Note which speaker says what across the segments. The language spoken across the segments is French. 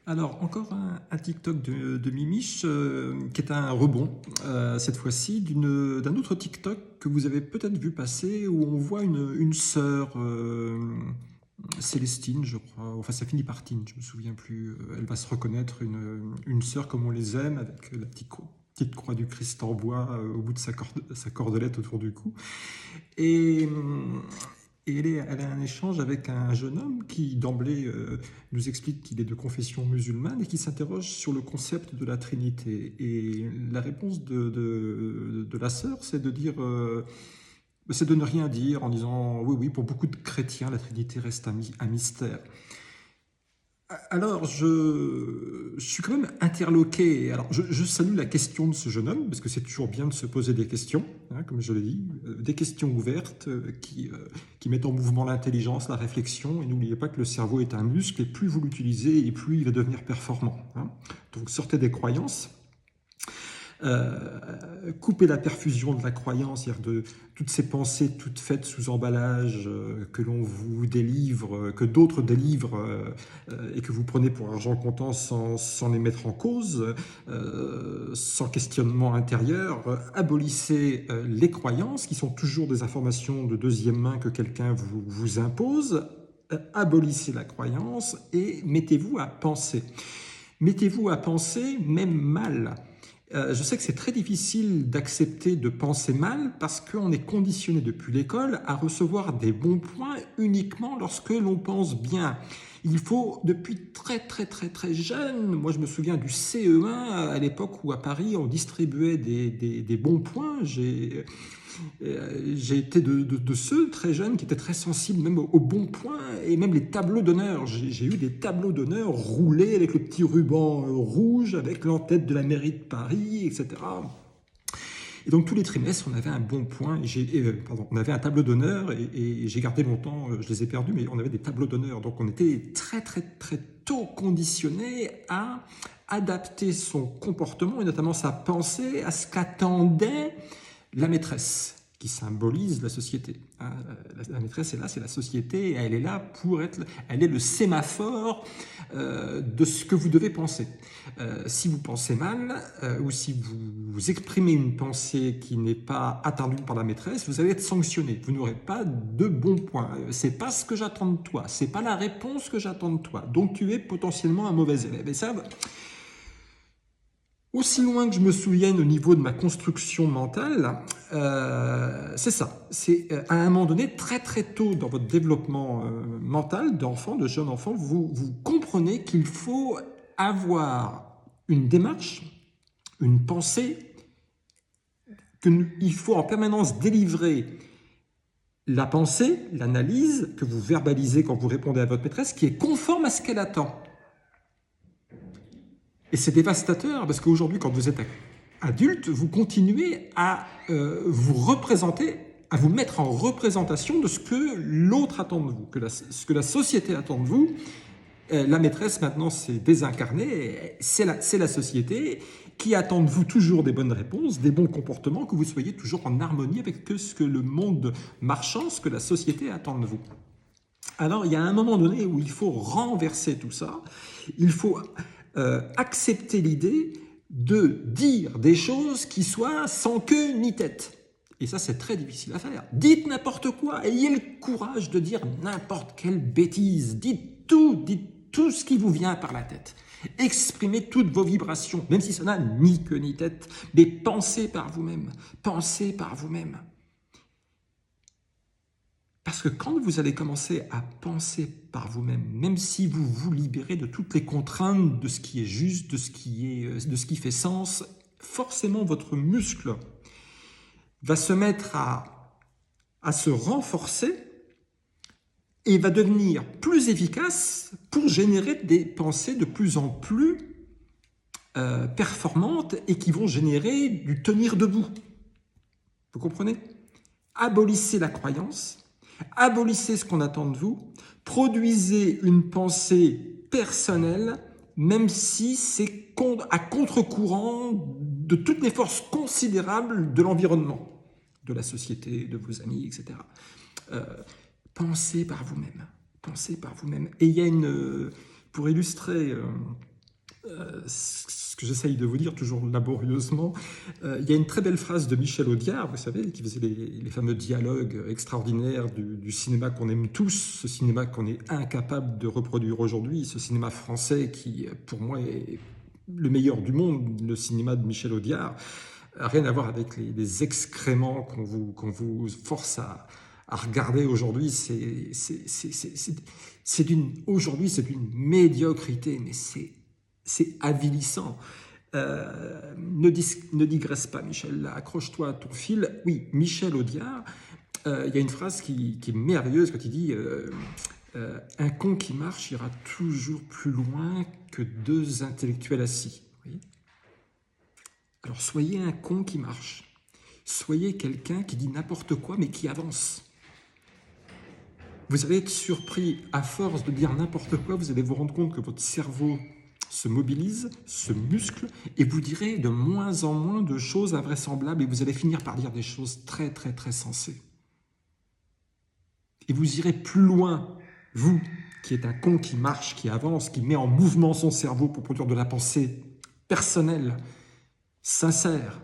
Speaker 1: Alors, encore un TikTok de Mimiche qui est un rebond, cette fois-ci, d'un autre TikTok que vous avez peut-être vu passer où on voit une sœur, Célestine, je crois. Enfin, ça finit par Tine, je me souviens plus. Elle va se reconnaître une sœur comme on les aime, avec la petite croix du Christ en bois au bout de sa cordelette autour du cou. Et, elle a un échange avec un jeune homme qui, d'emblée, nous explique qu'il est de confession musulmane et qui s'interroge sur le concept de la Trinité. Et la réponse de la sœur, c'est de ne rien dire en disant oui, oui, pour beaucoup de chrétiens, la Trinité reste un mystère. Alors, je suis quand même interloqué. Alors, je salue la question de ce jeune homme, parce que c'est toujours bien de se poser des questions, hein, comme je l'ai dit, des questions ouvertes qui mettent en mouvement l'intelligence, la réflexion. Et n'oubliez pas que le cerveau est un muscle, et plus vous l'utilisez, et plus il va devenir performant, hein. Donc, sortez des croyances. Couper la perfusion de la croyance, c'est-à-dire de toutes ces pensées toutes faites sous emballage que l'on vous délivre, que d'autres délivrent et que vous prenez pour argent comptant sans les mettre en cause, sans questionnement intérieur. Abolissez les croyances qui sont toujours des informations de deuxième main que quelqu'un vous impose. Abolissez la croyance et mettez-vous à penser. Mettez-vous à penser, même mal. Je sais que c'est très difficile d'accepter de penser mal parce qu'on est conditionné depuis l'école à recevoir des bons points uniquement lorsque l'on pense bien. Il faut, depuis très jeune, moi je me souviens du CE1 à l'époque où à Paris on distribuait des bons points. J'ai été de ceux très jeunes qui étaient très sensibles même au bon point et même les tableaux d'honneur. J'ai eu des tableaux d'honneur roulés avec le petit ruban rouge, avec l'entête de la mairie de Paris, etc. Et donc tous les trimestres, on avait un bon point, on avait un tableau d'honneur et j'ai gardé longtemps, je les ai perdus, mais on avait des tableaux d'honneur. Donc on était très tôt conditionné à adapter son comportement et notamment sa pensée à ce qu'attendait la maîtresse qui symbolise la société. La maîtresse est là, c'est la société, et elle est là pour elle est le sémaphore de ce que vous devez penser. Si vous pensez mal, ou si vous exprimez une pensée qui n'est pas attendue par la maîtresse, vous allez être sanctionné. Vous n'aurez pas de bons points. C'est pas ce que j'attends de toi, c'est pas la réponse que j'attends de toi. Donc tu es potentiellement un mauvais élève. Et ça, aussi loin que je me souvienne au niveau de ma construction mentale, c'est ça. C'est à un moment donné, très tôt dans votre développement mental d'enfant, de jeune enfant, vous comprenez qu'il faut avoir une démarche, une pensée, qu'il faut en permanence délivrer la pensée, l'analyse que vous verbalisez quand vous répondez à votre maîtresse, qui est conforme à ce qu'elle attend. Et c'est dévastateur parce qu'aujourd'hui, quand vous êtes adulte, vous continuez à vous représenter, à vous mettre en représentation de ce que l'autre attend de vous, ce que la société attend de vous. La maîtresse, maintenant, c'est désincarné, c'est la société qui attend de vous toujours des bonnes réponses, des bons comportements, que vous soyez toujours en harmonie avec ce que le monde marchand, ce que la société attend de vous. Alors, il y a un moment donné où il faut renverser tout ça, il faut accepter l'idée de dire des choses qui soient sans queue ni tête. Et ça, c'est très difficile à faire. Dites n'importe quoi, ayez le courage de dire n'importe quelle bêtise. Dites tout ce qui vous vient par la tête. Exprimez toutes vos vibrations, même si ça n'a ni queue ni tête, mais pensez par vous-même. Pensez par vous-même. Parce que quand vous allez commencer à penser par vous-même, même si vous vous libérez de toutes les contraintes de ce qui est juste, de ce qui fait sens, forcément votre muscle va se mettre à se renforcer et va devenir plus efficace pour générer des pensées de plus en plus performantes et qui vont générer du tenir debout. Vous comprenez ? Abolissez la croyance. Abolissez ce qu'on attend de vous, produisez une pensée personnelle, même si c'est à contre-courant de toutes les forces considérables de l'environnement, de la société, de vos amis, etc. Pensez par vous-même. Pensez par vous-même. Et il y a pour illustrer ce que j'essaye de vous dire, toujours laborieusement. Il y a une très belle phrase de Michel Audiard, vous savez, qui faisait les fameux dialogues extraordinaires du cinéma qu'on aime tous, ce cinéma qu'on est incapable de reproduire aujourd'hui, ce cinéma français qui, pour moi, est le meilleur du monde, le cinéma de Michel Audiard. Rien à voir avec les excréments qu'on vous force à regarder aujourd'hui. Aujourd'hui, c'est d'une médiocrité, mais c'est avilissant. Ne digresse pas, Michel, là, accroche-toi à ton fil. Oui, Michel Audiard, il y a une phrase qui est merveilleuse quand il dit un con qui marche ira toujours plus loin que deux intellectuels assis. Oui. Alors soyez un con qui marche. Soyez quelqu'un qui dit n'importe quoi mais qui avance. Vous allez être surpris, à force de dire n'importe quoi, vous allez vous rendre compte que votre cerveau se mobilise, se muscle, et vous direz de moins en moins de choses invraisemblables, et vous allez finir par dire des choses très très très sensées. Et vous irez plus loin, vous, qui êtes un con qui marche, qui avance, qui met en mouvement son cerveau pour produire de la pensée personnelle, sincère,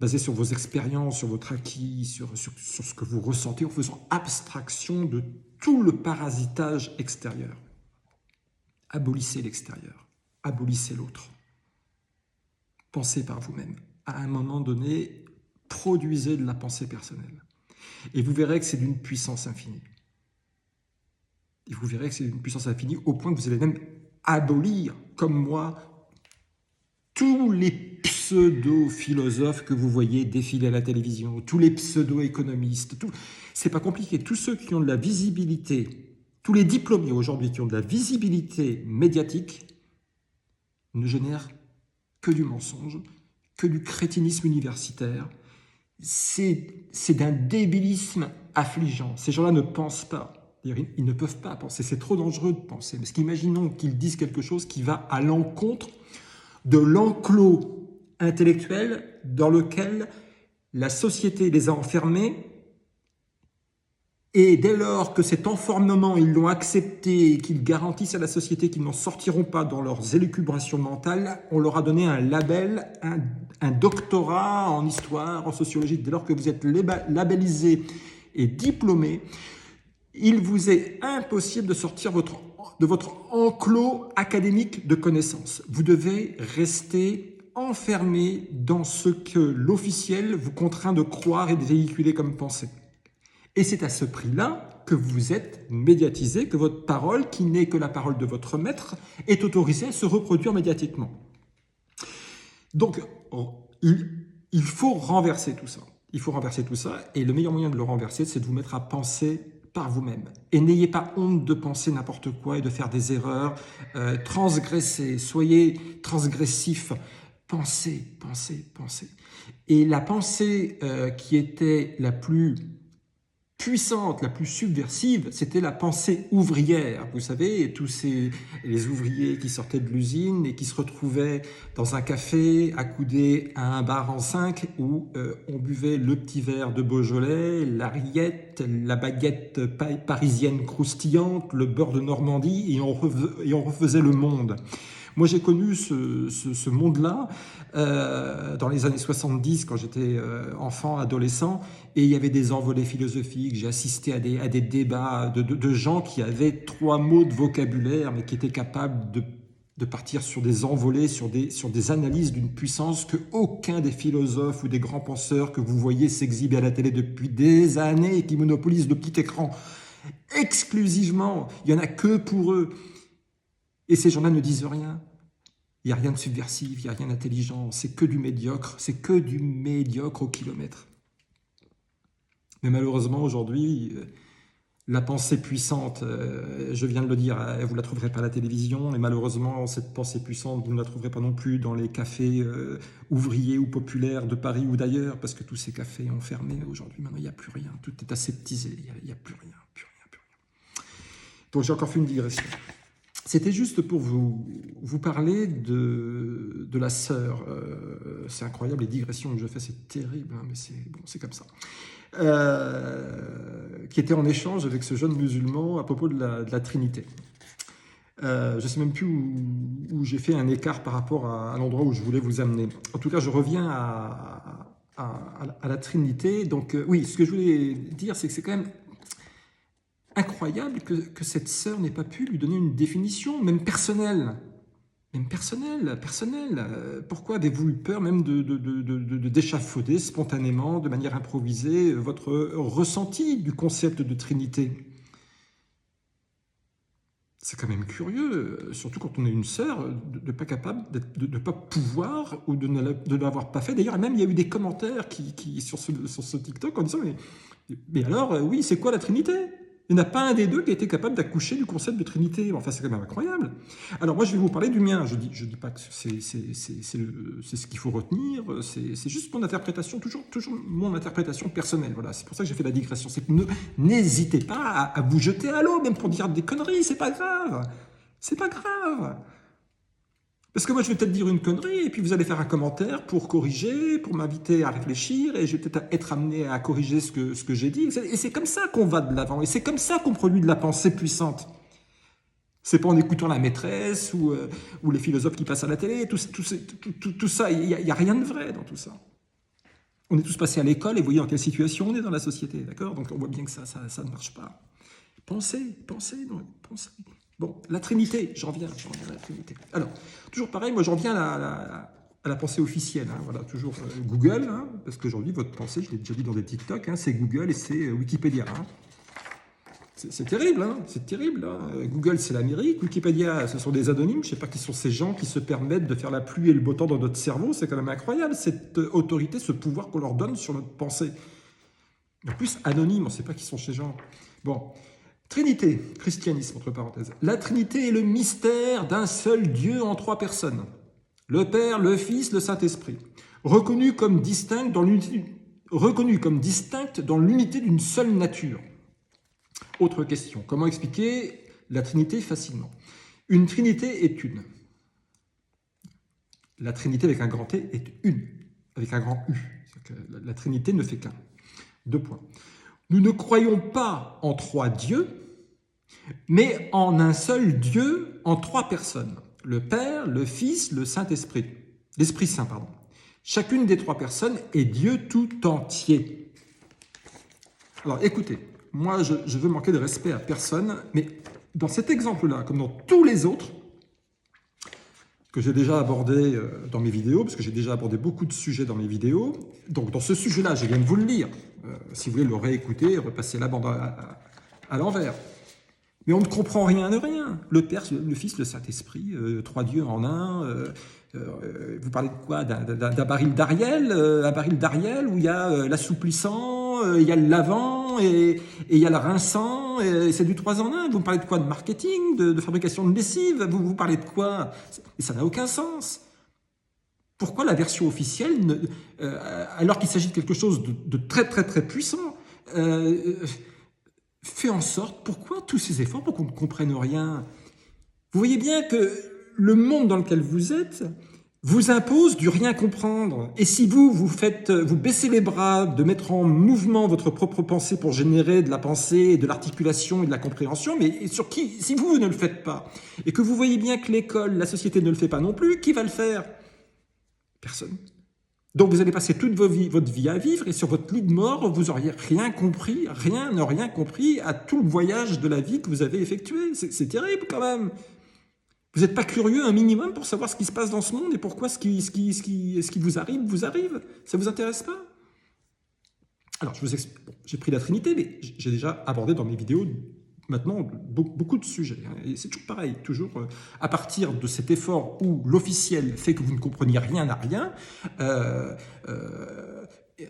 Speaker 1: basée sur vos expériences, sur votre acquis, sur ce que vous ressentez, en faisant abstraction de tout le parasitage extérieur. Abolissez l'extérieur, abolissez l'autre. Pensez par vous-même. À un moment donné, produisez de la pensée personnelle. Et vous verrez que c'est d'une puissance infinie. Et vous verrez que c'est d'une puissance infinie au point que vous allez même abolir, comme moi, tous les pseudo-philosophes que vous voyez défiler à la télévision, tous les pseudo-économistes. C'est pas compliqué. Tous ceux qui ont de la visibilité, tous les diplômés aujourd'hui qui ont de la visibilité médiatique ne génèrent que du mensonge, que du crétinisme universitaire. C'est d'un débilisme affligeant. Ces gens-là ne pensent pas. Ils ne peuvent pas penser. C'est trop dangereux de penser. Parce qu'imaginons qu'ils disent quelque chose qui va à l'encontre de l'enclos intellectuel dans lequel la société les a enfermés. Et dès lors que cet enfermement, ils l'ont accepté et qu'ils garantissent à la société qu'ils n'en sortiront pas dans leurs élucubrations mentales, on leur a donné un label, un doctorat en histoire, en sociologie. Dès lors que vous êtes labellisé et diplômé, il vous est impossible de sortir de votre enclos académique de connaissances. Vous devez rester enfermé dans ce que l'officiel vous contraint de croire et de véhiculer comme pensée. Et c'est à ce prix-là que vous êtes médiatisé, que votre parole, qui n'est que la parole de votre maître, est autorisée à se reproduire médiatiquement. Donc, il faut renverser tout ça. Il faut renverser tout ça, et le meilleur moyen de le renverser, c'est de vous mettre à penser par vous-même. Et n'ayez pas honte de penser n'importe quoi et de faire des erreurs. Transgressez, soyez transgressif. Pensez, pensez, pensez. Et la pensée qui était la plus puissante, la plus subversive, c'était la pensée ouvrière. Vous savez, tous les ouvriers qui sortaient de l'usine et qui se retrouvaient dans un café accoudés à un bar en 5 où on buvait le petit verre de Beaujolais, la rillette, la baguette parisienne croustillante, le beurre de Normandie, et on refaisait le monde. Moi, j'ai connu ce monde-là dans les années 70, quand j'étais enfant, adolescent, et il y avait des envolées philosophiques. J'ai assisté à des débats de gens qui avaient 3 mots de vocabulaire, mais qui étaient capables de partir sur des envolées, sur des analyses d'une puissance que aucun des philosophes ou des grands penseurs que vous voyez s'exhiber à la télé depuis des années et qui monopolisent le petit écran exclusivement. Il n'y en a que pour eux. Et ces gens-là ne disent rien. Il n'y a rien de subversif, il n'y a rien d'intelligent, c'est que du médiocre au kilomètre. Mais malheureusement, aujourd'hui, la pensée puissante, je viens de le dire, vous ne la trouverez pas à la télévision, et malheureusement, cette pensée puissante, vous ne la trouverez pas non plus dans les cafés ouvriers ou populaires de Paris ou d'ailleurs, parce que tous ces cafés ont fermé aujourd'hui. Maintenant, il n'y a plus rien, tout est aseptisé, il n'y a plus rien. Donc j'ai encore fait une digression. C'était juste pour vous parler de la sœur. C'est incroyable, les digressions que je fais, c'est terrible, hein, mais c'est comme ça. Qui était en échange avec ce jeune musulman à propos de la Trinité. Je ne sais même plus où j'ai fait un écart par rapport à l'endroit où je voulais vous amener. En tout cas, je reviens à la Trinité. Donc oui, ce que je voulais dire, c'est que c'est quand même incroyable que cette sœur n'ait pas pu lui donner une définition, même personnelle. Même personnelle. Pourquoi avez-vous eu peur même d'échafauder spontanément, de manière improvisée, votre ressenti du concept de Trinité? C'est quand même curieux, surtout quand on est une sœur, de ne pas capable, de ne pas pouvoir ou de ne l'avoir pas fait. D'ailleurs, même il y a eu des commentaires sur ce TikTok en disant mais alors, oui, c'est quoi la Trinité? Il n'y en a pas un des deux qui a été capable d'accoucher du concept de Trinité. Enfin, c'est quand même incroyable. Alors moi, je vais vous parler du mien. Je dis pas que c'est ce qu'il faut retenir. C'est juste mon interprétation, toujours mon interprétation personnelle. Voilà, c'est pour ça que j'ai fait la digression. C'est que n'hésitez pas à vous jeter à l'eau, même pour dire des conneries. C'est pas grave. C'est pas grave. Parce que moi, je vais peut-être dire une connerie, et puis vous allez faire un commentaire pour corriger, pour m'inviter à réfléchir, et je vais peut-être être amené à corriger ce que j'ai dit. Et c'est comme ça qu'on va de l'avant, et c'est comme ça qu'on produit de la pensée puissante. C'est pas en écoutant la maîtresse, ou les philosophes qui passent à la télé, tout ça, il n'y a rien de vrai dans tout ça. On est tous passés à l'école, et vous voyez dans quelle situation on est dans la société, d'accord? Donc on voit bien que ça ne marche pas. Pensez. Bon, la Trinité, j'en reviens à la Trinité. Alors, toujours pareil, moi j'en reviens à la pensée officielle. Hein, voilà, toujours Google, hein, parce qu'aujourd'hui, votre pensée, je l'ai déjà dit dans des TikTok, hein, c'est Google et c'est Wikipédia. Hein. C'est terrible, hein, c'est terrible. Hein. Google, c'est l'Amérique. Wikipédia, ce sont des anonymes. Je ne sais pas qui sont ces gens qui se permettent de faire la pluie et le beau temps dans notre cerveau. C'est quand même incroyable, cette autorité, ce pouvoir qu'on leur donne sur notre pensée. En plus, anonyme, on ne sait pas qui sont ces gens. Bon. Trinité, christianisme entre parenthèses. La Trinité est le mystère d'un seul Dieu en trois personnes. Le Père, le Fils, le Saint-Esprit. Reconnu comme distincte dans l'unité d'une seule nature. Autre question. Comment expliquer la Trinité facilement? Une Trinité est une. La Trinité avec un grand T est une, avec un grand U. La Trinité ne fait qu'un. 2 points. Nous ne croyons pas en 3 dieux, mais en un seul Dieu en 3 personnes. Le Père, le Fils, le Saint-Esprit. L'Esprit Saint, pardon. Chacune des 3 personnes est Dieu tout entier. Alors écoutez, moi je veux manquer de respect à personne, mais dans cet exemple-là, comme dans tous les autres, que j'ai déjà abordé dans mes vidéos, parce que j'ai déjà abordé beaucoup de sujets dans mes vidéos, donc dans ce sujet-là, je viens de vous le lire, si vous voulez le réécouter, repasser la bande à l'envers. Mais on ne comprend rien de rien. Le Père, le Fils, le Saint-Esprit, 3 dieux en un. Vous parlez de quoi? D'un baril d'Ariel, un baril d'Ariel où il y a l'assouplissant, il y a le lavant et il y a le rinçant, et c'est du 3 en 1. Vous parlez de quoi? De marketing, de fabrication de lessive? Vous parlez de quoi? Et ça n'a aucun sens. Pourquoi la version officielle, alors qu'il s'agit de quelque chose de très très très puissant, fait en sorte, pourquoi tous ces efforts pour qu'on ne comprenne rien? Vous voyez bien que le monde dans lequel vous êtes vous impose du rien comprendre. Et si vous baissez les bras de mettre en mouvement votre propre pensée pour générer de la pensée, de l'articulation et de la compréhension, mais sur qui, si vous ne le faites pas, et que vous voyez bien que l'école, la société ne le fait pas non plus, qui va le faire? Personne. Donc vous allez passer toute votre vie à vivre, et sur votre lit de mort, vous n'auriez rien compris à tout le voyage de la vie que vous avez effectué. C'est terrible quand même. Vous n'êtes pas curieux un minimum pour savoir ce qui se passe dans ce monde et pourquoi ce qui vous arrive? Ça ne vous intéresse pas? Alors, je vous explique. Bon, j'ai pris la Trinité, mais j'ai déjà abordé dans mes vidéos maintenant beaucoup de sujets. Et c'est toujours pareil, toujours à partir de cet effort où l'officiel fait que vous ne compreniez rien à rien,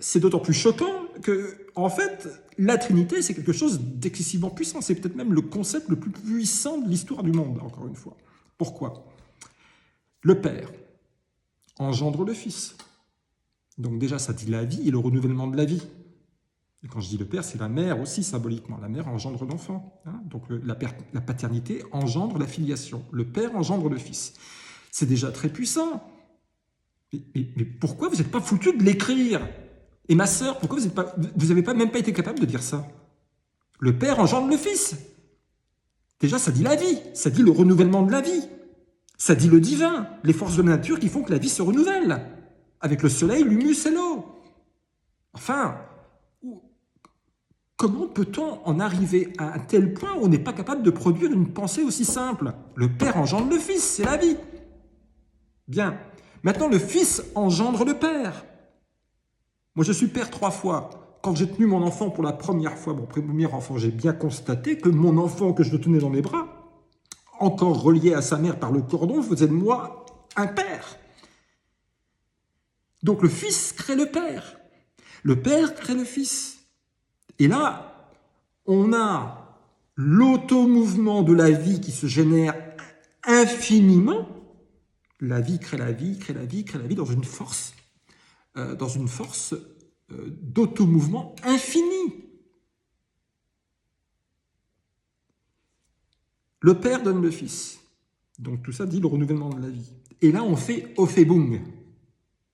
Speaker 1: c'est d'autant plus choquant que, en fait, la Trinité, c'est quelque chose d'excessivement puissant. C'est peut-être même le concept le plus puissant de l'histoire du monde, encore une fois. Pourquoi? Le Père engendre le Fils. Donc déjà, ça dit la vie et le renouvellement de la vie. Et quand je dis le Père, c'est la mère aussi, symboliquement. La mère engendre l'enfant. Hein, donc la paternité engendre la filiation. Le Père engendre le Fils. C'est déjà très puissant. Mais pourquoi vous n'êtes pas foutu de l'écrire? Et ma sœur, pourquoi vous n'avez même pas été capable de dire ça? Le Père engendre le Fils. Déjà, ça dit la vie, ça dit le renouvellement de la vie. Ça dit le divin, les forces de la nature qui font que la vie se renouvelle, avec le soleil, l'humus et l'eau. Enfin, comment peut-on en arriver à un tel point où on n'est pas capable de produire une pensée aussi simple? Le Père engendre le Fils, c'est la vie. Bien. Maintenant, le Fils engendre le Père. Moi, je suis père 3 fois. Quand j'ai tenu mon enfant pour la première fois, mon premier enfant, j'ai bien constaté que mon enfant que je tenais dans mes bras, encore relié à sa mère par le cordon, faisait de moi un père. Donc le Fils crée le Père. Le Père crée le Fils. Et là, on a l'automouvement de la vie qui se génère infiniment. La vie crée la vie, crée la vie, crée la vie dans une force d'automouvement infini. Le Père donne le Fils. Donc tout ça dit le renouvellement de la vie. Et là, on fait Aufhebung.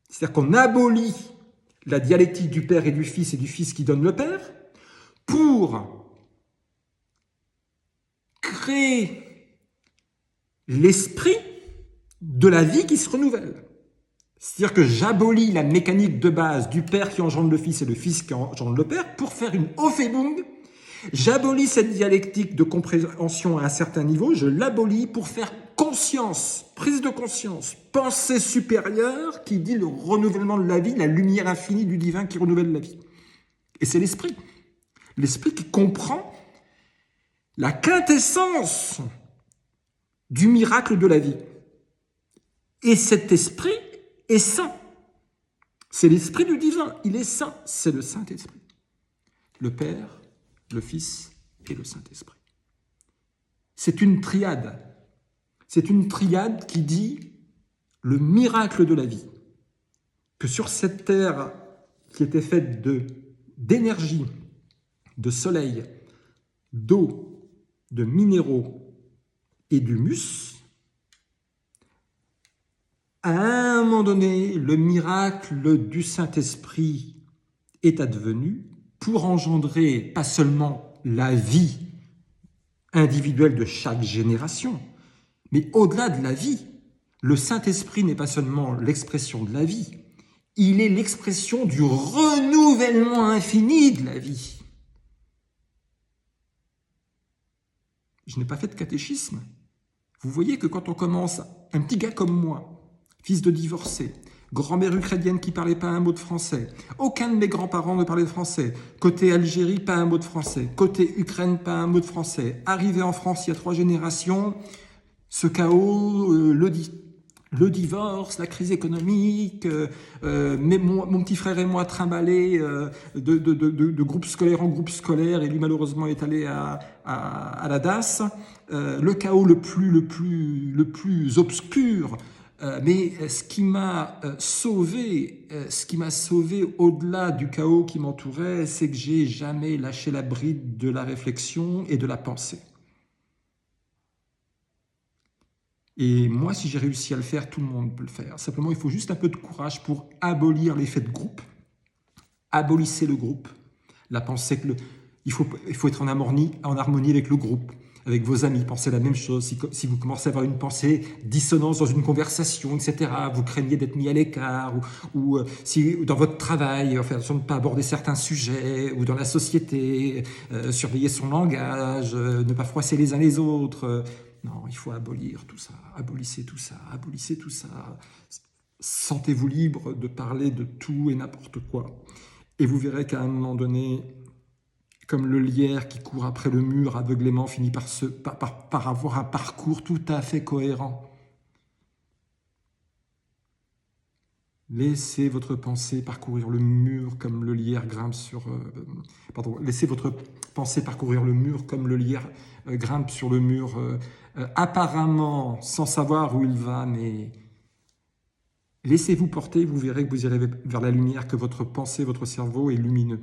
Speaker 1: C'est-à-dire qu'on abolit la dialectique du Père et du Fils qui donne le Père, pour créer l'esprit de la vie qui se renouvelle. C'est-à-dire que j'abolis la mécanique de base du Père qui engendre le Fils et le Fils qui engendre le Père pour faire une Aufhebung. J'abolis cette dialectique de compréhension à un certain niveau, je l'abolis pour faire conscience, prise de conscience, pensée supérieure qui dit le renouvellement de la vie, la lumière infinie du divin qui renouvelle la vie. Et c'est l'esprit. L'esprit qui comprend la quintessence du miracle de la vie. Et cet esprit est saint. C'est l'esprit du divin. Il est saint. C'est le Saint-Esprit. Le Père, le Fils et le Saint-Esprit. C'est une triade. C'est une triade qui dit le miracle de la vie. Que sur cette terre qui était faite d'énergie, de soleil, d'eau, de minéraux et d'humus, à un moment donné, le miracle du Saint-Esprit est advenu pour engendrer pas seulement la vie individuelle de chaque génération, mais au-delà de la vie, le Saint-Esprit n'est pas seulement l'expression de la vie, il est l'expression du renouvellement infini de la vie. Je n'ai pas fait de catéchisme. Vous voyez que quand on commence, un petit gars comme moi, fils de divorcé, grand-mère ukrainienne qui ne parlait pas un mot de français, aucun de mes grands-parents ne parlait de français, côté Algérie, pas un mot de français, côté Ukraine, pas un mot de français, arrivé en France il y a 3 générations, ce chaos, le divorce, la crise économique, mon petit frère et moi trimballés de groupe scolaire en groupe scolaire, et lui malheureusement est allé à la DAS, le chaos le plus obscur. Mais ce qui m'a sauvé au-delà du chaos qui m'entourait, c'est que j'ai jamais lâché la bride de la réflexion et de la pensée. Et moi, si j'ai réussi à le faire, tout le monde peut le faire. Simplement, il faut juste un peu de courage pour abolir l'effet de groupe. Abolissez le groupe. La pensée il faut être en harmonie avec le groupe, avec vos amis. Pensez la même chose. Si vous commencez à avoir une pensée dissonance dans une conversation, etc., vous craignez d'être mis à l'écart, ou si dans votre travail, faire attention de ne pas aborder certains sujets, ou dans la société, surveiller son langage, ne pas froisser les uns les autres. Non, il faut abolir tout ça, abolissez tout ça, abolissez tout ça. Sentez-vous libre de parler de tout et n'importe quoi. Et vous verrez qu'à un moment donné, comme le lierre qui court après le mur aveuglément finit par avoir un parcours tout à fait cohérent. Laissez votre pensée parcourir le mur comme le lierre grimpe sur... laissez votre pensée parcourir le mur comme le lierre grimpe sur le mur, apparemment sans savoir où il va, mais laissez-vous porter, vous verrez que vous irez vers la lumière, que votre pensée, votre cerveau est lumineux.